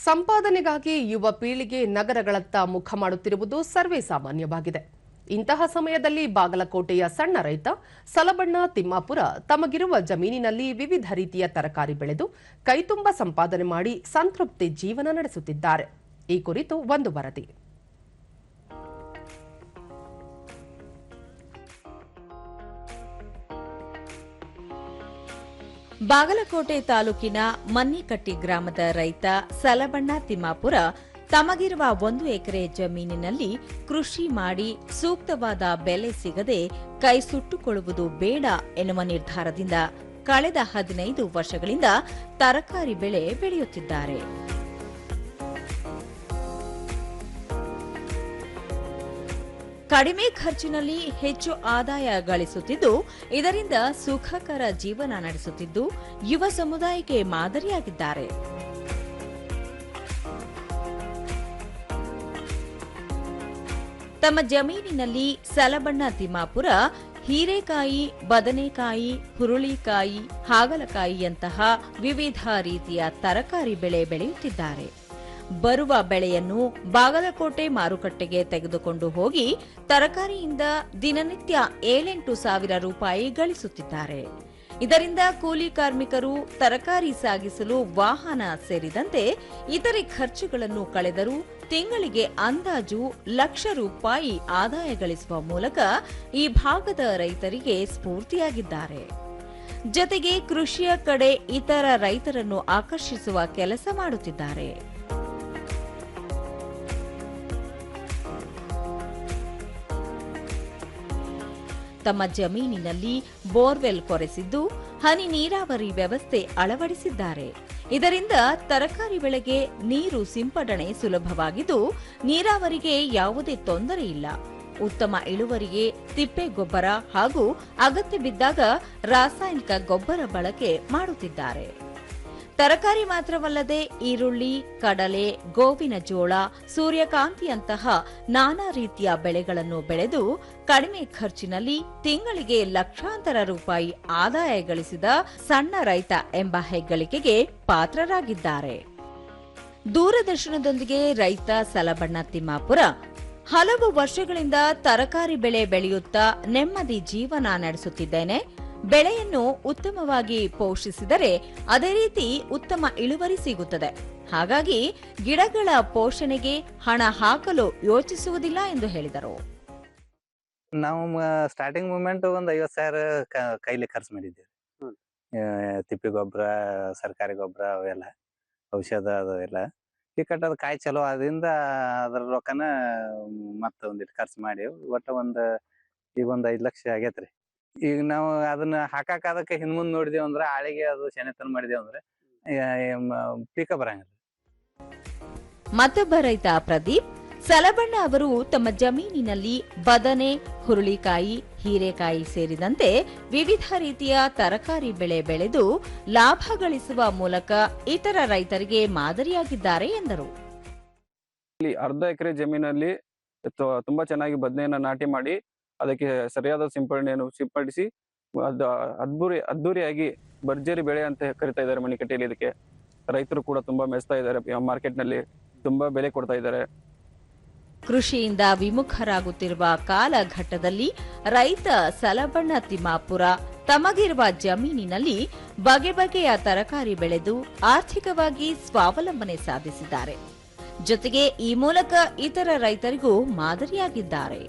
ಸಂಪಾದನೆಗಾಗಿ ಯುವ ಪೀಳಿಗೆ ನಗರಗಳತ್ತ ಮುಖ ಮಾಡುತ್ತಿರುವುದು ಸರ್ವೇ ಸಾಮಾನ್ಯವಾಗಿದೆ. ಇಂತಹ ಸಮಯದಲ್ಲಿ ಬಾಗಲಕೋಟೆಯ ಸಣ್ಣ ರೈತ ಸಲಬಣ್ಣ ತಿಮ್ಮಾಪುರ ತಮಗಿರುವ ಜಮೀನಿನಲ್ಲಿ ವಿವಿಧ ರೀತಿಯ ತರಕಾರಿ ಬೆಳೆದು ಕೈತುಂಬ ಸಂಪಾದನೆ ಮಾಡಿ ಸಂತೃಪ್ತಿ ಜೀವನ ನಡೆಸುತ್ತಿದ್ದಾರೆ. ಈ ಕುರಿತು ಒಂದು ವರದಿ. ಬಾಗಲಕೋಟೆ ತಾಲೂಕಿನ ಮನ್ನಿಕಟ್ಟಿ ಗ್ರಾಮದ ರೈತ ಸಲಬಣ್ಣ ತಿಮ್ಮಾಪುರ ತಮಗಿರುವ 1 ಎಕರೆ ಜಮೀನಿನಲ್ಲಿ ಕೃಷಿ ಮಾಡಿ ಸೂಕ್ತವಾದ ಬೆಲೆ ಸಿಗದೆ ಕೈ ಸುಟ್ಟುಕೊಳ್ಳುವುದು ಬೇಡ ಎನ್ನುವ ನಿರ್ಧಾರದಿಂದ ಕಳೆದ 15 ವರ್ಷಗಳಿಂದ ತರಕಾರಿ ಬೆಳೆ ಬೆಳೆಯುತ್ತಿದ್ದಾರೆ. ಕಡಿಮೆ ಖರ್ಚಿನಲ್ಲಿ ಹೆಚ್ಚು ಆದಾಯ ಗಳಿಸುತ್ತಿದ್ದು, ಇದರಿಂದ ಸುಖಕರ ಜೀವನ ನಡೆಸುತ್ತಿದ್ದು ಯುವ ಸಮುದಾಯಕ್ಕೆ ಮಾದರಿಯಾಗಿದ್ದಾರೆ. ತಮ್ಮ ಜಮೀನಿನಲ್ಲಿ ಸಲಬಣ್ಣ ತಿಮ್ಮಾಪುರ ಹೀರೆಕಾಯಿ, ಬದನೆಕಾಯಿ, ಹುರುಳಿಕಾಯಿ, ಹಾಗಲಕಾಯಿಯಂತಹ ವಿವಿಧ ರೀತಿಯ ತರಕಾರಿ ಬೆಳೆ ಬೆಳೆಯುತ್ತಿದ್ದಾರೆ. ಬರುವ ಬೆಳೆಯನ್ನು ಬಾಗಲಕೋಟೆ ಮಾರುಕಟ್ಟೆಗೆ ತೆಗೆದುಕೊಂಡು ಹೋಗಿ ತರಕಾರಿಯಿಂದ ದಿನನಿತ್ಯ 7-8 ಸಾವಿರ ರೂಪಾಯಿ ಗಳಿಸುತ್ತಿದ್ದಾರೆ. ಇದರಿಂದ ಕೂಲಿ ಕಾರ್ಮಿಕರು, ತರಕಾರಿ ಸಾಗಿಸಲು ವಾಹನ ಸೇರಿದಂತೆ ಇತರೆ ಖರ್ಚುಗಳನ್ನು ಕಳೆದರೂ ತಿಂಗಳಿಗೆ ಅಂದಾಜು ಲಕ್ಷ ರೂಪಾಯಿ ಆದಾಯ ಗಳಿಸುವ ಮೂಲಕ ಈ ಭಾಗದ ರೈತರಿಗೆ ಸ್ಫೂರ್ತಿಯಾಗಿದ್ದಾರೆ. ಜತೆಗೆ ಕೃಷಿಯ ಕಡೆ ಇತರ ರೈತರನ್ನು ಆಕರ್ಷಿಸುವ ಕೆಲಸ ಮಾಡುತ್ತಿದ್ದಾರೆ. ತಮ್ಮ ಜಮೀನಿನಲ್ಲಿ ಬೋರ್ವೆಲ್ ಕೊರೆಸಿದ್ದು ಹನಿ ನೀರಾವರಿ ವ್ಯವಸ್ಥೆ ಅಳವಡಿಸಿದ್ದಾರೆ. ಇದರಿಂದ ತರಕಾರಿ ಬೆಳೆಗೆ ನೀರು ಸಿಂಪಡಣೆ ಸುಲಭವಾಗಿದ್ದು ನೀರಾವರಿಗೆ ಯಾವುದೇ ತೊಂದರೆ ಇಲ್ಲ. ಉತ್ತಮ ಇಳುವರಿಗೆ ತಿಪ್ಪೆ ಗೊಬ್ಬರ ಹಾಗೂ ಅಗತ್ಯ ಬಿದ್ದಾಗ ರಾಸಾಯನಿಕ ಗೊಬ್ಬರ ಬಳಕೆ ಮಾಡುತ್ತಿದ್ದಾರೆ. ತರಕಾರಿ ಮಾತ್ರವಲ್ಲದೆ ಈರುಳ್ಳಿ, ಕಡಲೆ, ಗೋವಿನ ಜೋಳ, ಸೂರ್ಯಕಾಂತಿಯಂತಹ ನಾನಾ ರೀತಿಯ ಬೆಳೆಗಳನ್ನು ಬೆಳೆದು ಕಡಿಮೆ ಖರ್ಚಿನಲ್ಲಿ ತಿಂಗಳಿಗೆ ಲಕ್ಷಾಂತರ ರೂಪಾಯಿ ಆದಾಯ ಗಳಿಸಿದ ಸಣ್ಣ ರೈತ ಎಂಬ ಹೆಗ್ಗಳಿಕೆಗೆ ಪಾತ್ರರಾಗಿದ್ದಾರೆ. ದೂರದರ್ಶನದೊಂದಿಗೆ ರೈತ ಸಲಬಣ್ಣ ತಿಮ್ಮಾಪುರ ಹಲವು ವರ್ಷಗಳಿಂದ ತರಕಾರಿ ಬೆಳೆ ಬೆಳೆಯುತ್ತಾ ನೆಮ್ಮದಿ ಜೀವನ ನಡೆಸುತ್ತಿದ್ದೇನೆ. ಬೆಳೆಯನ್ನು ಉತ್ತಮವಾಗಿ ಪೋಷಿಸಿದರೆ ಅದೇ ರೀತಿ ಉತ್ತಮ ಇಳುವರಿ ಸಿಗುತ್ತದೆ. ಹಾಗಾಗಿ ಗಿಡಗಳ ಪೋಷಣೆಗೆ ಹಣ ಹಾಕಲು ಯೋಚಿಸುವುದಿಲ್ಲ ಎಂದು ಹೇಳಿದರು. ನಾವು ಸ್ಟಾರ್ಟಿಂಗ್ ಮೂಮೆಂಟ್ ಒಂದು 50,000 ಕೈಲಿ ಖರ್ಚು ಮಾಡಿದ್ದೀವಿ. ತಿಪ್ಪಿ ಗೊಬ್ಬರ, ಸರ್ಕಾರಿ ಗೊಬ್ಬರ, ಅವೆಲ್ಲ ಔಷಧ ಅವೆಲ್ಲ ಈ ಕಟ್ಟದ ಕಾಯಿ ಚಲೋ ಆದ್ರಿಂದ ಅದ್ರ ರೊಕ್ಕನ ಮತ್ತೆ ಒಂದಿಟ್ಟು ಖರ್ಚು ಮಾಡಿ ಒಟ್ಟು ಈಗ ಒಂದು 5 ಲಕ್ಷ ಆಗೇತ್ರಿ. ಈಗ ನಾವು ಅದನ್ನ ಅದಕ್ಕೆ ಹಿಂದ್ಮುಂದ್ ನೋಡಿದೇವ್ ಅಂದ್ರೆ ಆಳಿಗೆ ಅದು ಶೆನೆತನ ಮಾಡಿದೇವ್ ಅಂದ್ರೆ ಪೀಕ ಬರಂಗಿಲ್ಲ. ಮತ್ತೊಬ್ಬ ರೈತ ಪ್ರದೀಪ್ ಸಲಬಣ್ಣ ಅವರು ತಮ್ಮ ಜಮೀನಿನಲ್ಲಿ ಬದನೆ, ಹುರುಳಿಕಾಯಿ, ಹೀರೆಕಾಯಿ ಸೇರಿದಂತೆ ವಿವಿಧ ರೀತಿಯ ತರಕಾರಿ ಬೆಳೆ ಬೆಳೆದು ಲಾಭ ಗಳಿಸುವ ಮೂಲಕ ಇತರ ರೈತರಿಗೆ ಮಾದರಿಯಾಗಿದ್ದಾರೆ ಎಂದರು. ಇಲ್ಲಿ 1/2 ಎಕರೆ ಜಮೀನಲ್ಲಿ ತುಂಬಾ ಚೆನ್ನಾಗಿ ಬದನೆಯನ್ನ ನಾಟಿ ಮಾಡಿ ಅದಕ್ಕೆ ಸರಿಯಾದ ಸಿಂಪಡಣೆಯನ್ನು ಸಿಂಪಡಿಸಿ ಅದ್ದೂರಿಯಾಗಿ ಭರ್ಜರಿ ಬೆಳೆ ಅಂತ ಕರಿತಾ ಇದ್ದಾರೆ ಮಣಿಕಟ್ಟೆಯಲ್ಲಿ. ಇದಕ್ಕೆ ರೈತರು ಕೂಡ ತುಂಬಾ ಮೆಚ್ತಾ ಇದ್ದಾರೆ. ಮಾರ್ಕೆಟ್ನಲ್ಲಿ ತುಂಬಾ ಬೆಲೆ ಕೊಡ್ತಾ ಇದ್ದಾರೆ. ಕೃಷಿಯಿಂದ ವಿಮುಖರಾಗುತ್ತಿರುವ ಕಾಲಘಟ್ಟದಲ್ಲಿ ರೈತ ಸಲಬಣ್ಣ ತಿಮ್ಮಾಪುರ ತಮಗಿರುವ ಜಮೀನಿನಲ್ಲಿ ಬಗೆ ಬಗೆಯ ತರಕಾರಿ ಬೆಳೆದು ಆರ್ಥಿಕವಾಗಿ ಸ್ವಾವಲಂಬನೆ ಸಾಧಿಸಿದ್ದಾರೆ. ಜೊತೆಗೆ ಈ ಮೂಲಕ ಇತರ ರೈತರಿಗೂ ಮಾದರಿಯಾಗಿದ್ದಾರೆ.